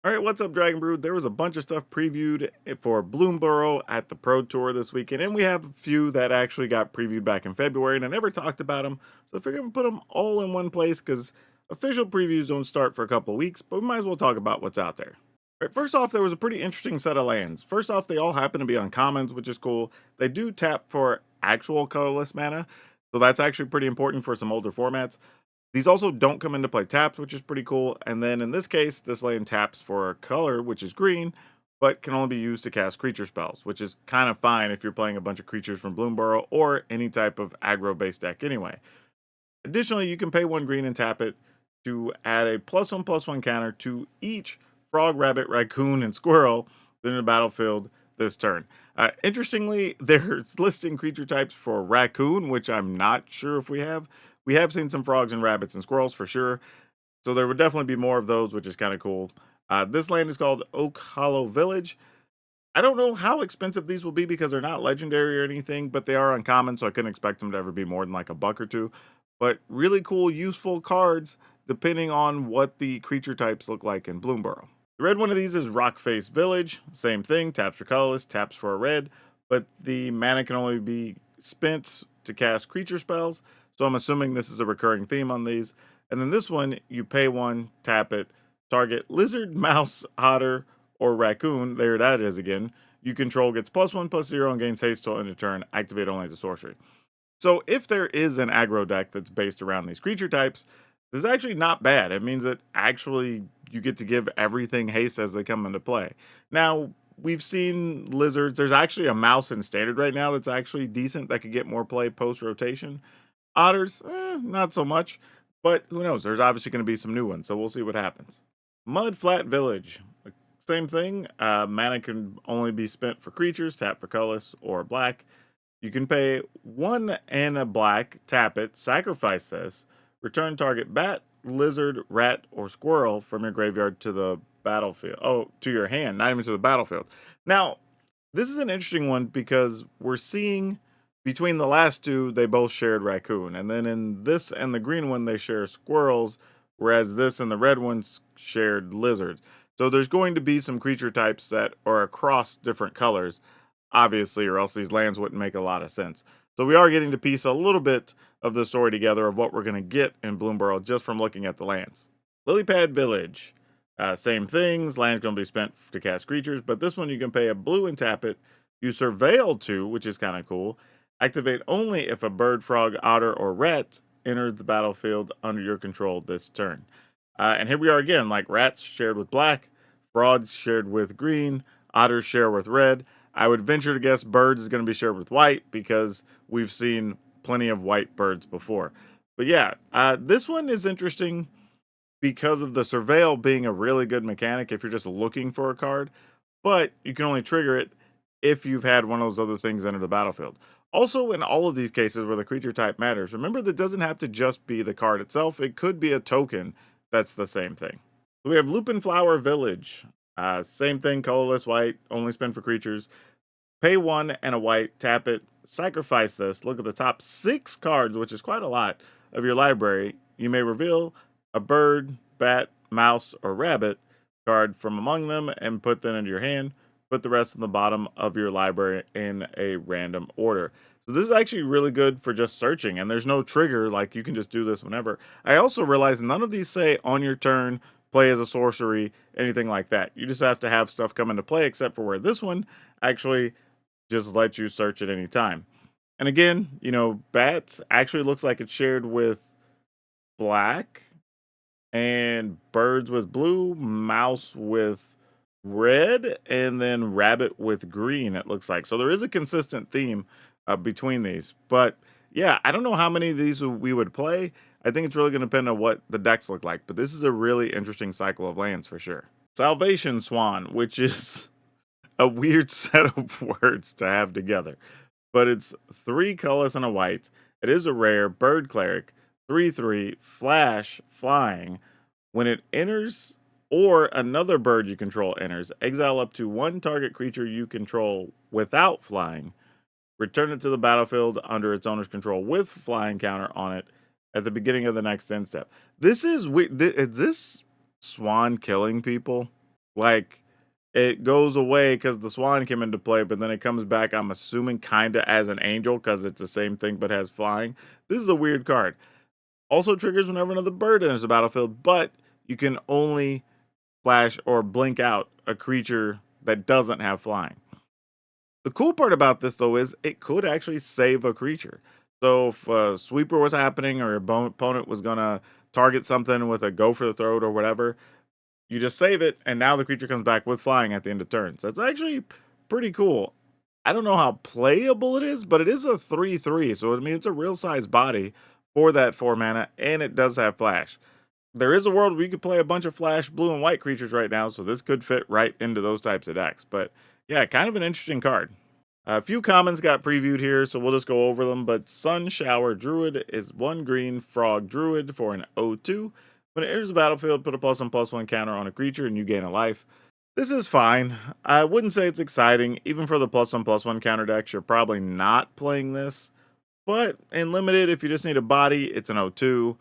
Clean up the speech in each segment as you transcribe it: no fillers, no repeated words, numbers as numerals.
All right, what's up, Dragon Brood? There was a bunch of stuff previewed for Bloomburrow at the Pro Tour this weekend, and we have a few that actually got previewed back in February, and I never talked about them. So I figured we'd put them all in one place because official previews don't start for a couple of weeks, but we might as well talk about what's out there. All right, first off, there was a pretty interesting set of lands. First off, they all happen to be uncommons, which is cool. They do tap for actual colorless mana, so that's actually pretty important for some older formats. These also don't come into play tapped, which is pretty cool. And then in this case, this land taps for a color, which is green, but can only be used to cast creature spells, which is kind of fine if you're playing a bunch of creatures from Bloomburrow or any type of aggro-based deck anyway. Additionally, you can pay 1 green and tap it to add a +1/+1 counter to each frog, rabbit, raccoon, and squirrel in the battlefield this turn. Interestingly, there's listing creature types for raccoon, which I'm not sure if we have. We have seen some frogs and rabbits and squirrels for sure, so there would definitely be more of those, which is kind of cool. This land is called Oak Hollow Village. I don't know how expensive these will be because they're not legendary or anything, but they are uncommon, so I couldn't expect them to ever be more than like a buck or two. But really cool, useful cards depending on what the creature types look like in Bloomburrow. The red one of these is Rockface Village. Same thing, taps for colorless, taps for a red, but the mana can only be spent to cast creature spells. So I'm assuming this is a recurring theme on these. And then this one, you pay 1, tap it, target lizard, mouse, otter, or raccoon. There that is again. You control gets +1/+0 and gains haste till end of turn. Activate only as a sorcery. So if there is an aggro deck that's based around these creature types, this is actually not bad. It means that actually you get to give everything haste as they come into play. Now, we've seen lizards. There's actually a mouse in standard right now that's actually decent that could get more play post rotation. Otters, not so much, but who knows? There's obviously going to be some new ones, so we'll see what happens. Mudflat Village, same thing. Mana can only be spent for creatures, tap for colorless or black. You can pay 1 and a black, tap it, sacrifice this, return target bat, lizard, rat, or squirrel from your graveyard to the battlefield. Oh, to your hand, not even to the battlefield. Now, this is an interesting one because we're seeing between the last two, they both shared raccoon. And then in this and the green one, they share squirrels, whereas this and the red ones shared lizards. So there's going to be some creature types that are across different colors, obviously, or else these lands wouldn't make a lot of sense. So we are getting to piece a little bit of the story together of what we're going to get in Bloomburrow just from looking at the lands. Lilypad Village. Same things. Land's going to be spent to cast creatures, but this one you can pay a blue and tap it. You surveil 2, which is kind of cool. Activate only if a bird, frog, otter, or rat enters the battlefield under your control this turn. And here we are again, like rats shared with black, frogs shared with green, otters share with red. I would venture to guess birds is going to be shared with white because we've seen plenty of white birds before. But yeah, this one is interesting because of the surveil being a really good mechanic if you're just looking for a card, but you can only trigger it if you've had one of those other things enter the battlefield. Also, in all of these cases where the creature type matters, remember that doesn't have to just be the card itself, it could be a token that's the same thing. We have Lupin Flower Village. Same thing, colorless white, only spend for creatures. Pay 1 and a white, tap it, sacrifice this. Look at the top 6 cards, which is quite a lot, of your library. You may reveal a bird, bat, mouse, or rabbit card from among them and put them into your hand. Put the rest in the bottom of your library in a random order. So this is actually really good for just searching, and there's no trigger, like you can just do this whenever. I also realize none of these say on your turn, play as a sorcery, anything like that. You just have to have stuff come into play, except for where this one actually just lets you search at any time. And again, bats actually looks like it's shared with black, and birds with blue, mouse with red, and then rabbit with green, it looks like. So there is a consistent theme between these. But yeah, I don't know how many of these we would play. I think it's really going to depend on what the decks look like. But this is a really interesting cycle of lands for sure. Salvation Swan, which is a weird set of words to have together. But it's 3 colors and a white. It is a rare bird cleric, 3/3, flash, flying. When it enters or another bird you control enters, exile up to 1 target creature you control without flying. Return it to the battlefield under its owner's control with flying counter on it at the beginning of the next end step. This is weird. Is this Swan killing people? Like, it goes away because the Swan came into play, but then it comes back, I'm assuming, kinda as an angel because it's the same thing but has flying. This is a weird card. Also triggers whenever another bird enters the battlefield, but you can only flash or blink out a creature that doesn't have flying. The cool part about this, though, is it could actually save a creature. So if a sweeper was happening or your opponent was going to target something with a go for the throat or whatever, you just save it, and now the creature comes back with flying at the end of turns. That's actually pretty cool. I don't know how playable it is, but it is a 3/3, so I mean it's a real size body for that 4 mana, and it does have flash. There is a world where you could play a bunch of flash blue and white creatures right now, so this could fit right into those types of decks. But yeah, kind of an interesting card. A few commons got previewed here, so we'll just go over them. But Sunshower Druid is 1 green frog druid for an 0/2. When it enters the battlefield, put a +1/+1 counter on a creature and you gain a life. This is fine. I wouldn't say it's exciting. Even for the +1/+1 counter decks, you're probably not playing this. But in limited, if you just need a body, it's an 0/2.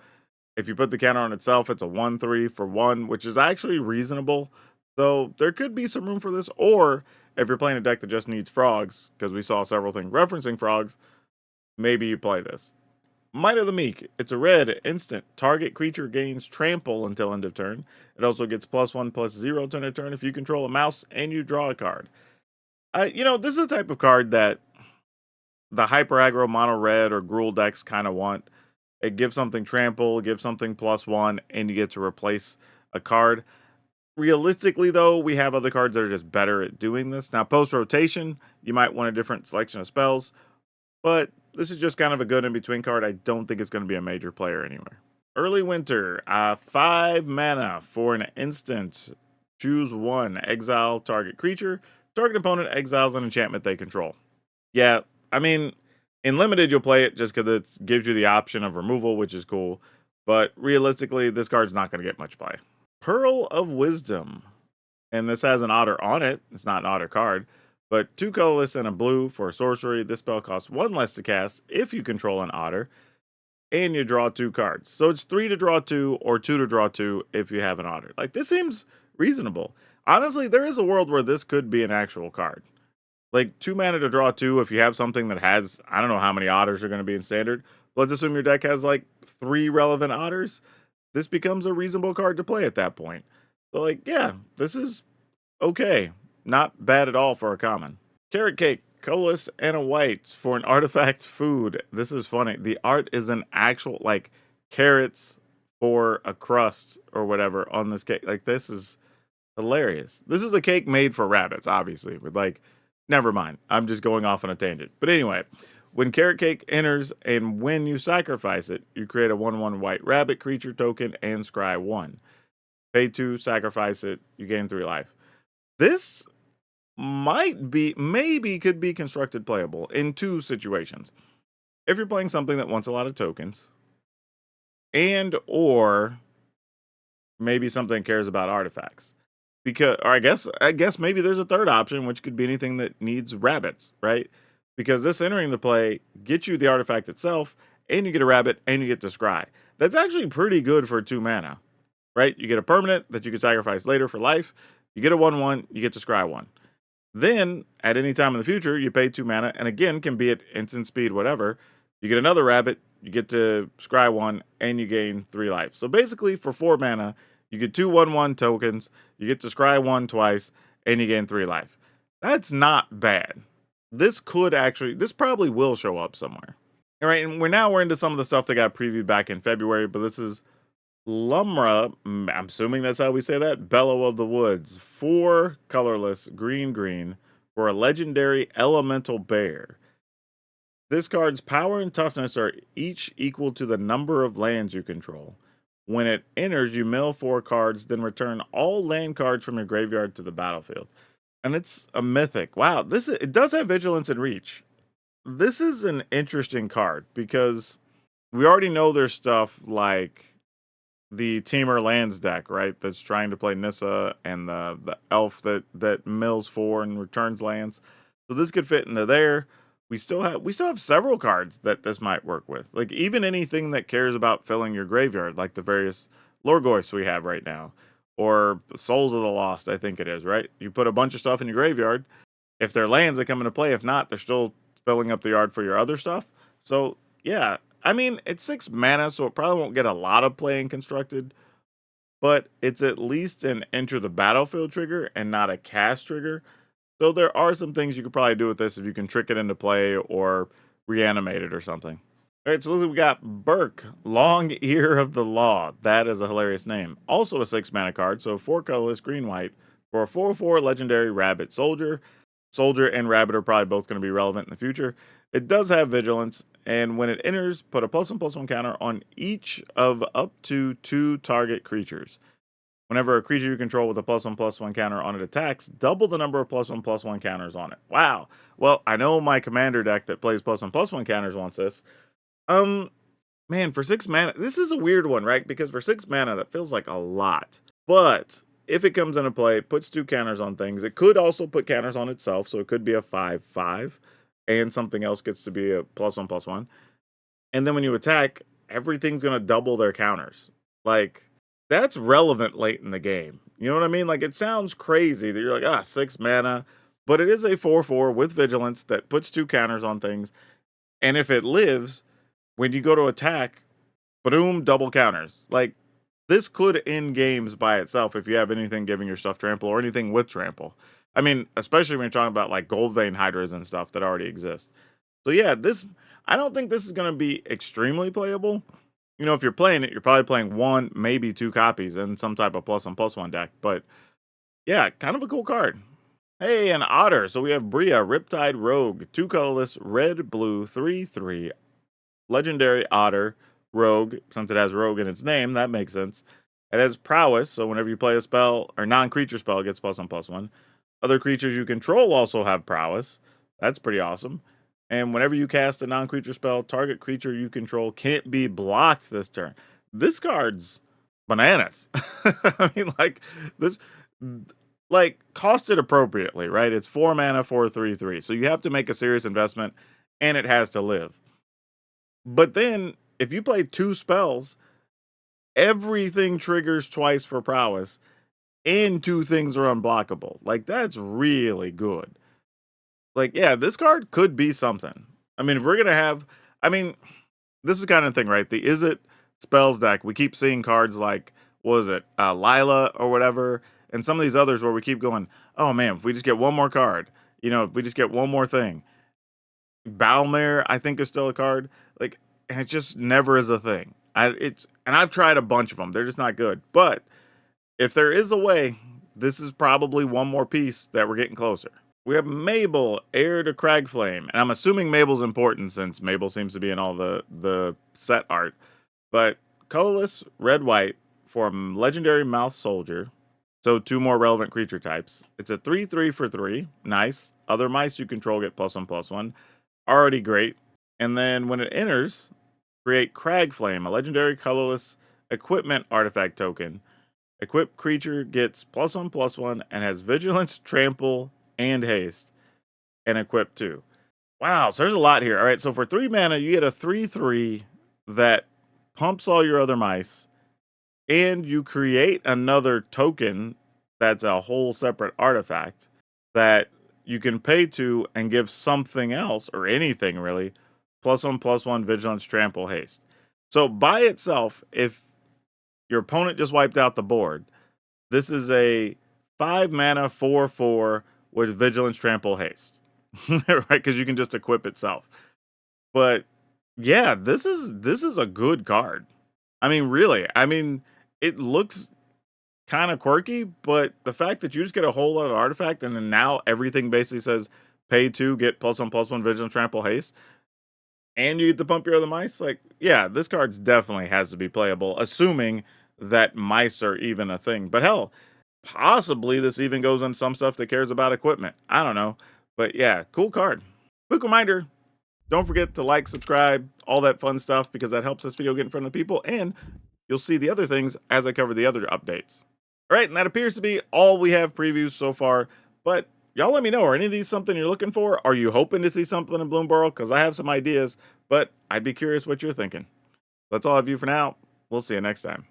If you put the counter on itself, it's a 1/3 for 1, which is actually reasonable. So there could be some room for this. Or if you're playing a deck that just needs frogs, because we saw several things referencing frogs, maybe you play this. Might of the Meek. It's a red instant. Target creature gains trample until end of turn. It also gets +1/+0 turn to turn if you control a mouse and you draw a card. This is the type of card that the hyper aggro mono red or Gruul decks kind of want. It gives something trample, gives something +1, and you get to replace a card. Realistically, though, we have other cards that are just better at doing this. Now, post rotation, you might want a different selection of spells, but this is just kind of a good in between card. I don't think it's going to be a major player anywhere. Early Winter, 5 mana for an instant. Choose 1, exile target creature. Target opponent exiles an enchantment they control. Yeah, I mean, in limited, you'll play it just because it gives you the option of removal, which is cool. But realistically, this card's not going to get much play. Pearl of Wisdom. And this has an otter on it. It's not an otter card. But 2 colorless and a blue for a sorcery. This spell costs 1 less to cast if you control an otter. And you draw 2 cards. So it's 3 to draw 2 or 2 to draw 2 if you have an otter. Like, this seems reasonable. Honestly, there is a world where this could be an actual card. Like 2 mana to draw 2 if you have something that has, I don't know how many otters are going to be in standard. Let's assume your deck has like 3 relevant otters. This becomes a reasonable card to play at that point. So like, yeah, this is okay. Not bad at all for a common. Carrot Cake, colorless and a white for an artifact food. This is funny. The art is an actual like carrots for a crust or whatever on this cake. Like this is hilarious. This is a cake made for rabbits, obviously, but like, never mind. I'm just going off on a tangent. But anyway, when Carrot Cake enters and when you sacrifice it, you create a 1/1 white rabbit creature token and scry 1. Pay 2, sacrifice it, you gain 3 life. This maybe could be constructed playable in 2 situations. If you're playing something that wants a lot of tokens, and or maybe something cares about artifacts. Because, or I guess maybe there's a third option, which could be anything that needs rabbits, right? Because this entering the play gets you the artifact itself, and you get a rabbit, and you get to scry. That's actually pretty good for 2 mana, right? You get a permanent that you can sacrifice later for life. You get a 1/1, you get to scry 1. Then, at any time in the future, you pay 2 mana, and again, can be at instant speed, whatever. You get another rabbit, you get to scry 1, and you gain 3 life. So basically, for 4 mana, you get 2 1/1 tokens, you get to scry 1 twice, and you gain 3 life. That's not bad. This probably will show up somewhere. All right, and we're into some of the stuff that got previewed back in February, but this is Lumbra, I'm assuming that's how we say that, Bellow of the Woods, 4 colorless, green, for a legendary elemental bear. This card's power and toughness are each equal to the number of lands you control. When it enters, you mill 4 cards, then return all land cards from your graveyard to the battlefield. And it's a mythic. Wow, it does have vigilance and reach. This is an interesting card because we already know there's stuff like the Teamer Lands deck, right? That's trying to play Nissa and the elf that mills 4 and returns lands. So this could fit into there. We still have several cards that this might work with. Like even anything that cares about filling your graveyard, like the various Lorgoyfs we have right now. or Souls of the Lost, I think it is, right? You put a bunch of stuff in your graveyard. If they're lands, they come into play. If not, they're still filling up the yard for your other stuff. So, yeah. I mean, it's 6 mana, so it probably won't get a lot of play in Constructed, but it's at least an enter the battlefield trigger and not a cast trigger. So there are some things you could probably do with this if you can trick it into play or reanimate it or something. All right, so we got Burke, Long Ear of the Law. That is a hilarious name. Also a 6 mana card, so 4 colorless, green, white, for a 4/4 legendary rabbit soldier. Soldier and rabbit are probably both going to be relevant in the future. It does have vigilance, and when it enters, put a +1/+1 counter on each of up to 2 target creatures. Whenever a creature you control with a +1/+1 counter on it attacks, double the number of +1/+1 counters on it. Wow. Well, I know my commander deck that plays +1/+1 counters wants this. Um, Man, for 6 mana, this is a weird one, right? Because for 6 mana, that feels like a lot. But if it comes into play, it puts 2 counters on things. It could also put counters on itself, so it could be a 5/5, and something else gets to be a +1/+1. And then when you attack, everything's gonna double their counters. Like, that's relevant late in the game. You know what I mean? Like, it sounds crazy that you're like, 6 mana, but it is a 4/4 with vigilance that puts 2 counters on things. And if it lives, when you go to attack, boom, double counters. Like, this could end games by itself if you have anything giving your stuff trample or anything with trample. I mean, especially when you're talking about like gold vein hydras and stuff that already exist. So yeah, I don't think this is going to be extremely playable. You know, if you're playing it, you're probably playing 1, maybe 2 copies in some type of +1/+1 deck. But yeah, kind of a cool card. Hey, an otter. So we have Bria, Riptide Rogue, 2 colorless, red, blue, 3/3, legendary otter, rogue. Since it has rogue in its name, that makes sense. It has prowess, so whenever you play a spell or non-creature spell, it gets +1/+1. Other creatures you control also have prowess. That's pretty awesome. And whenever you cast a non-creature spell, target creature you control can't be blocked this turn. This card's bananas. I mean, like this, like cost it appropriately, right? It's 4 mana, 4/3/3, so you have to make a serious investment, and it has to live. But then, if you play 2 spells, everything triggers twice for prowess, and 2 things are unblockable. Like, that's really good. Like, yeah, this card could be something. I mean, if we're gonna have, I mean, this is kind of thing, right? The Is It spells deck, we keep seeing cards like, what was it, Lila or whatever, and some of these others where we keep going, oh man, if we just get one more card, you know, if we just get one more thing. Balmare, I think, is still a card. Like, and it just never is a thing. And I've tried a bunch of them. They're just not good. But if there is a way, this is probably one more piece that we're getting closer. We have Mabel, heir to Cragflame, and I'm assuming Mabel's important since Mabel seems to be in all the set art. But colorless, red white for a legendary mouse soldier. So 2 more relevant creature types. It's a 3/3 for 3. Nice. Other mice you control get +1/+1. Already great. And then when it enters, create Cragflame, a legendary colorless equipment artifact token. Equipped creature gets +1/+1 and has vigilance, trample, and haste. And equip 2. Wow, so there's a lot here. All right, so for 3 mana, you get a 3/3 that pumps all your other mice, and you create another token that's a whole separate artifact that you can pay to and give something else or anything really +1/+1 vigilance, trample, haste. So by itself, if your opponent just wiped out the board, this is a 5 mana 4/4 with vigilance, trample, haste. Right? Because you can just equip itself. But yeah, this is a good card. I mean, really. I mean, it looks kind of quirky, but the fact that you just get a whole lot of artifact and then now everything basically says pay 2, get +1/+1 vigilance, trample, haste, and you get to pump your other mice, like, yeah, this card's definitely has to be playable, assuming that mice are even a thing. But hell, possibly this even goes on some stuff that cares about equipment. I don't know. But yeah, cool card. Quick reminder, don't forget to like, subscribe, all that fun stuff, because that helps this video get in front of people, and you'll see the other things as I cover the other updates. All right, and that appears to be all we have previews so far, but y'all let me know, are any of these something you're looking for? Are you hoping to see something in Bloomburrow? Because I have some ideas, but I'd be curious what you're thinking. That's all I have you for now. We'll see you next time.